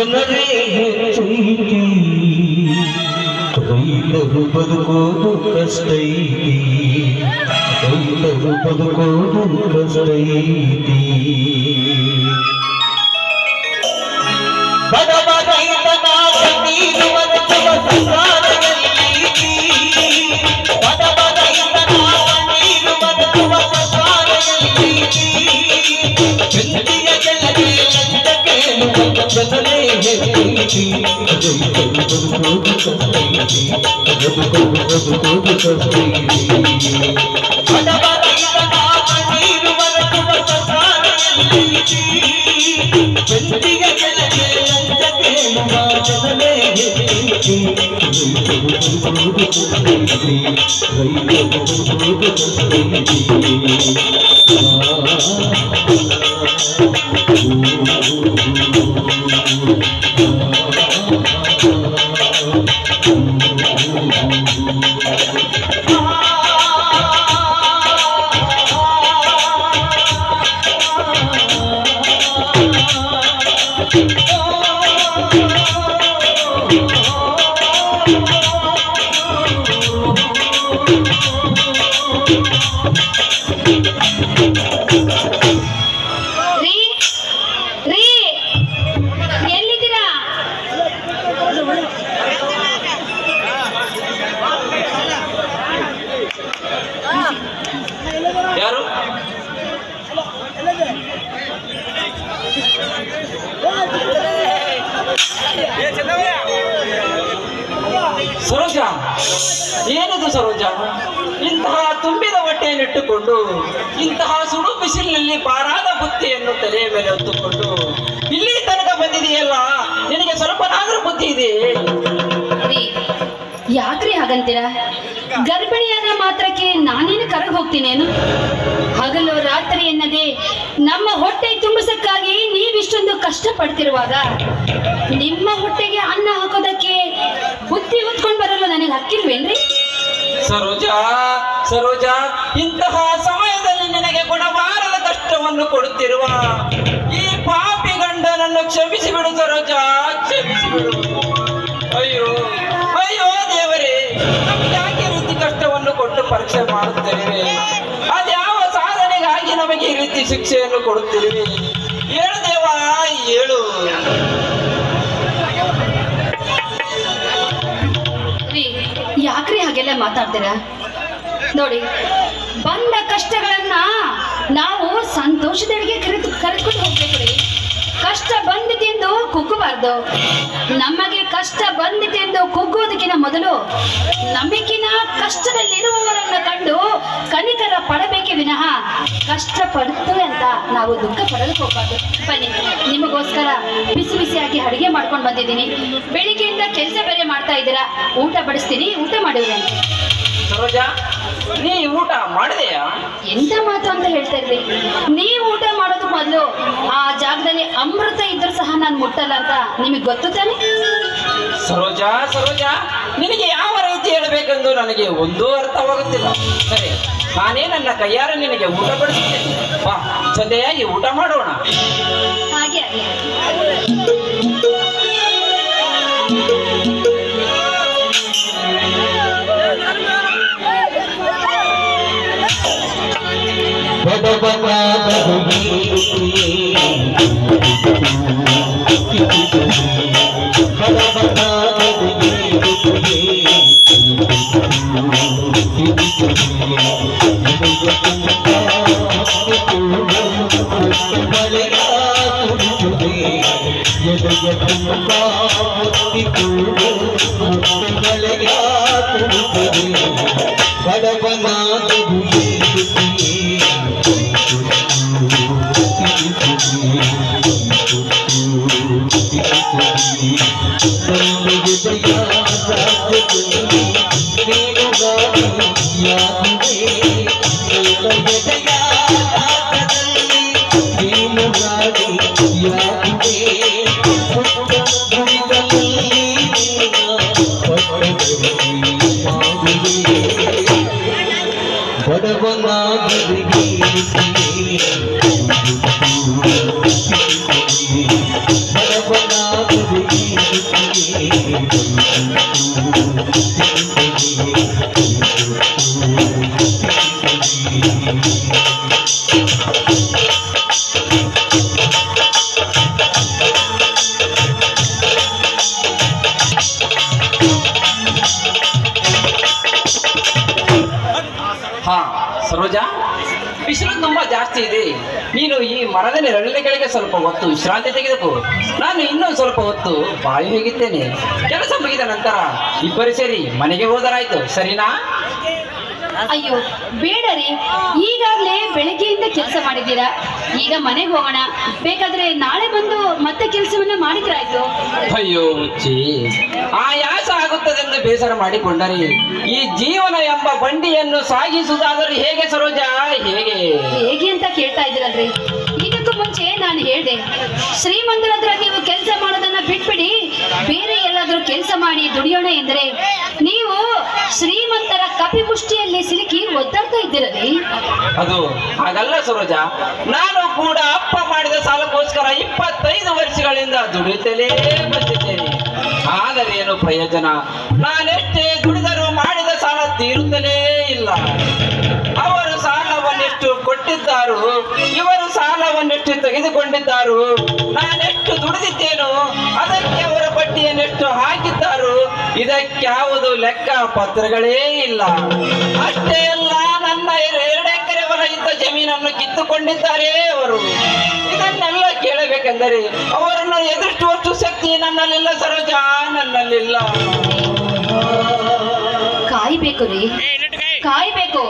ಜನರೇ ಹೆಚ್ಚೈತಿ ರೈತರು ಬದುಕೋದು ಕಷ್ಟ ಐತಿ ರೈತರು ಬದುಕೋದು ಕಷ್ಟ ಐತಿ ಬಡವ ರೈತನ ಕಣ್ಣೀರು ಒರೆಸುವ ಸರ್ಕಾರದಲ್ಲಿ ಬಡವ ರೈತನ ಕಣ್ಣೀರು ಒರೆಸುವ ಸರ್ಕಾರದಲ್ಲಿ ಚಂದಿಯ ಜನರೇ ಲಂಚ ಕೇಳುವ ಜನರೇ ಹೆಚ್ಚೈತಿ ರೈತರು ಬದುಕೋದು ಕಷ್ಟ ಐತಿ ಬದುಕೋದು ಕಷ್ಟ ಐತಿ ಬಡವ ರೈತನ ಕಣ್ಣೀರು ಒರೆಸುವ ಸರ್ಕಾರದಲ್ಲಿ ಚಂದಿಯ ಜನರೇ ಲಂಚ ಕೇಳುವ ಜನರೇ ಹೆಚ್ಚೈತಿ ರೈತರು ಬದುಕೋದು ಕಷ್ಟ ಐತಿ ರೈತರು ಬದುಕೋದು ಯಾರು ಸರೋಜಾ, ಏನದು ಸರೋಜಾ? ಇಂತಹ ತುಂಬಿದ ಹೊಟ್ಟೆಯನ್ನಿಟ್ಟುಕೊಂಡು ಇಂತಹ ಸುಡು ಬಿಸಿಲಿನಲ್ಲಿ ಬಾರಾದ ಬುತ್ತಿಯನ್ನು ತಲೆಯ ಮೇಲೆ ಹೊತ್ತುಕೊಂಡು ಇಲ್ಲಿ ತನಕ ಬಂದಿದೆಯಲ್ಲ, ನಿನಗೆ ಸ್ವಲ್ಪನಾದ್ರೂ ಬುದ್ಧಿ ಇದೆ? ಯಾಕ್ರಿ ಹಾಗಂತೀರ? ಗರ್ಭಿಣಿಯಾದ ಮಾತ್ರಕ್ಕೆ ನಾನೇನು ಕರಗ ಹೋಗ್ತೀನೇನು? ಹಗಲು ರಾತ್ರಿ ಎನ್ನದೆ ನಮ್ಮ ಹೊಟ್ಟೆ ತುಂಬಿಸಕ್ಕಾಗಿ ನೀವಿಷ್ಟೊಂದು ಕಷ್ಟ ಪಡ್ತಿರುವಾಗ ನಿಮ್ಮ ಹೊಟ್ಟೆಗೆ ಅನ್ನ ಹಾಕೋದಕ್ಕೆ ಬುದ್ಧಿ ಹೊತ್ಕೊಂಡು ಬರಲು ನನಗೆ ಹಕ್ಕಿಲ್ವೇನ್ರಿ? ಸರೋಜಾ, ಸರೋಜಾ, ಇಂತಹ ಸಮಯದಲ್ಲಿ ನಿನಗೆ ಕೊಡಬಾರದ ಕಷ್ಟವನ್ನು ಕೊಡುತ್ತಿರುವ ಈ ಪಾಪಿ ಗಂಡನನ್ನು ಕ್ಷಮಿಸಿ ಬಿಡು ಸರೋಜಾ, ಕ್ಷಮಿಸಿ ಬಿಡು. ಅಯ್ಯೋ ಅಯ್ಯೋ ದೇವರೇ, ನಮ್ಗೆ ಯಾಕೆ ರೀತಿ ಕಷ್ಟವನ್ನು ಕೊಟ್ಟು ಪರೀಕ್ಷೆ ಮಾಡುತ್ತೇವೆ? ಅದ್ಯಾವ ಸಾಧನೆಗಾಗಿ ನಮಗೆ ಈ ರೀತಿ ಶಿಕ್ಷೆಯನ್ನು ಕೊಡುತ್ತಿರುವೆ? ಹೇಳು ದೇವ, ಹೇಳು. ಯಾಕ್ರಿ ಹಾಗೆಲ್ಲ ಮಾತಾಡ್ತೀರ? ನೋಡಿ, ಬಂದ ಕಷ್ಟಗಳನ್ನ ನಾವು ಸಂತೋಷದಡಿಗೆ ಕರೆದುಕೊಂಡು ಹೋಗ್ಬೇಕ್ರಿ. ಕಷ್ಟ ಬಂದಿತೆಂದು ಕುಗ್ಗಬಾರ್ದು. ನಮಗೆ ಕಷ್ಟ ಬಂದಿತೆಂದು ಕುಗ್ಗೋದಕ್ಕಿಂತ ಮೊದಲು ನಮಗಿನ ಕಷ್ಟದಲ್ಲಿರುವವರನ್ನ ಕಂಡು ಕನಿಕರ ಪಡಬೇಕೆ ವಿನಃ ಕಷ್ಟ ಪಡ್ತು ಅಂತ ನಾವು ದುಃಖ ಪಡಲು ಹೋಗ್ಬಾರ್ದು. ಬನ್ನಿ, ನಿಮಗೋಸ್ಕರ ಬಿಸಿ ಬಿಸಿಯಾಗಿ ಅಡುಗೆ ಮಾಡ್ಕೊಂಡು ಬಂದಿದ್ದೀನಿ. ಬೆಳಿಗ್ಗೆಯಿಂದ ಕೆಲಸ ಬೇರೆ ಮಾಡ್ತಾ ಇದ್ದೀರಾ, ಊಟ ಬಡಿಸ್ತೀನಿ, ಊಟ ಮಾಡಿವ್ರೆ. ಸರೋಜಾ, ನೀ ಊಟ ಮಾಡಿದೆಯಾ? ಎಂತ ಮಾತು ಅಂತ ಹೇಳ್ತಾ ಇದ್ರಿ? ನೀವು ಊಟ ಮಾಡೋದು ಮೊದಲು ಆ ಜಾಗದಲ್ಲಿ ಅಮೃತ ಇದ್ರೂ ಸಹ ನಾನು ಮುಟ್ಟಲ್ಲ ಅಂತ ನಿಮಗೆ ಗೊತ್ತು ತಾನೆ? ಸರೋಜಾ, ಸರೋಜಾ, ನಿನಗೆ ಯಾವ ರೀತಿ ಹೇಳಬೇಕೆಂದು ನನಗೆ ಒಂದೂ ಅರ್ಥವಾಗುತ್ತಿಲ್ಲ. ಸರಿ, ನಾನೇ ನನ್ನ ಕೈಯಾರೆ ನಿನಗೆ ಊಟ ಬಡಿಸುತ್ತೇನೆ. ಬಾ, ಜೊತೆಯಾಗಿ ಊಟ ಮಾಡೋಣ. ಹಾಗೆ ಬಡವನಾಗರಿಗೆ ಹಾ ಸರೋಜಾ, ಬಿಸಿಲು ತುಂಬಾ ಜಾಸ್ತಿ ಇದೆ. ನೀನು ಈ ಮರದ ನೆರಳಿನ ಕೆಳಗೆ ಸ್ವಲ್ಪ ಹೊತ್ತು ವಿಶ್ರಾಂತಿ ತೆಗೆದುಕೋ. ನಾನು ಇನ್ನೊಂದು ಸ್ವಲ್ಪ ಹೊತ್ತು ಬಾಯಿ ಹೋಗಿದ್ದೇನೆ. ಕೆಲಸ ಮುಗಿದ ನಂತರ ಇಬ್ಬರು ಸೇರಿ ಮನೆಗೆ ಹೋದರಾಯ್ತು, ಸರಿನಾ? ಅಯ್ಯೋ ಬೇಡ ರೀ, ಈಗಾಗ್ಲೇ ಬೆಳಗ್ಗೆಯಿಂದ ಕೆಲಸ ಮಾಡಿದ್ದೀರಾ. ಈಗ ಮನೆಗೆ ಹೋಗೋಣ. ಬೇಕಾದ್ರೆ ನಾಳೆ ಬಂದು ಮತ್ತೆ ಕೆಲಸವನ್ನ ಮಾಡಿದ್ರಾಯ್ತು. ಅಯ್ಯೋ ಹುಚ್ಚಿ, ಆಯಾಸ ಆಗುತ್ತದೆಂದು ಬೇಸರ ಮಾಡಿಕೊಂಡರೆ ಈ ಜೀವನ ಎಂಬ ಬಂಡಿಯನ್ನು ಸಾಗಿಸುವುದಾದರೂ ಹೇಗೆ ಸರೋಜಾ, ಹೇಗೆ ಹೇಗೆ ಅಂತ ಕೇಳ್ತಾ ಇದ್ದೀರಲ್ರಿ. ಇದಕ್ಕೂ ಮುಂಚೆ ನಾನು ಹೇಳ್ದೆ, ಶ್ರೀಮಂತರ ಹತ್ರ ನೀವು ಕೆಲಸ ಮಾಡೋದನ್ನ ಬಿಟ್ಬಿಡಿ, ಬೇರೆ ಎಲ್ಲಾದ್ರೂ ಕೆಲಸ ಮಾಡಿ ದುಡಿಯೋಣ ಎಂದ್ರೆ ನೀವು ಶ್ರೀಮಂತರ ಕಪಿಮುಷ್ಟಿಯಲ್ಲಿ ಸಿಲುಕಿ ಒದ್ದಾಡ್ತಾ ಇದ್ದೀರಲಿ. ಅದು ಹಾಗಲ್ಲ ಸರೋಜಾ, ನಾನು ಕೂಡ ಅಪ್ಪ ಮಾಡಿದ ಸಾಲಕ್ಕೋಸ್ಕರ 25 ವರ್ಷಗಳಿಂದ ದುಡಿಯುತ್ತಲೇ ಬಂದಿದ್ದೇನೆ. ಆದರೆ ಏನು ಪ್ರಯೋಜನ? ನಾನೆಷ್ಟೇ ದುಡಿದರೂ ಮಾಡಿದ ಸಾಲ ತೀರುತ್ತಲೇ ಇಲ್ಲ. ಅವರು ಸಾಲವನ್ನೆಷ್ಟು ಕೊಟ್ಟಿದ್ದಾರು, ಇವರು ಸಾಲವನ್ನೆಷ್ಟು ತೆಗೆದುಕೊಂಡಿದ್ದಾರು. ನಾನೆಷ್ಟು ದುಡಿದಿದ್ದೇನೋ ಅದಕ್ಕೆ ಅವರ ಬಡ್ಡಿಯನ್ನೆಷ್ಟು ಹಾಕಿದ್ದಾರು, ಇದಕ್ಯಾವುದು ಲೆಕ್ಕ ಪತ್ರಗಳೇ ಇಲ್ಲ. ಅಷ್ಟೇ ಅಲ್ಲ, ನನ್ನ 2 ಎಕರೆ ಹೊಲ ಇದ್ದ ಜಮೀನನ್ನು ಕಿತ್ತುಕೊಂಡಿದ್ದಾರೆ ಅವರು. ಇದನ್ನೆಲ್ಲ ಕೇಳಬೇಕೆಂದರೆ ಅವರನ್ನು ಎದುರಿಸುವಷ್ಟು ಶಕ್ತಿ ನನ್ನಲ್ಲಿಲ್ಲ ಸರೋಜಾ, ನನ್ನಲ್ಲಿಲ್ಲ. ಕಾಯ್ಬೇಕು ರೀ, ಕಾಯ್ಬೇಕು.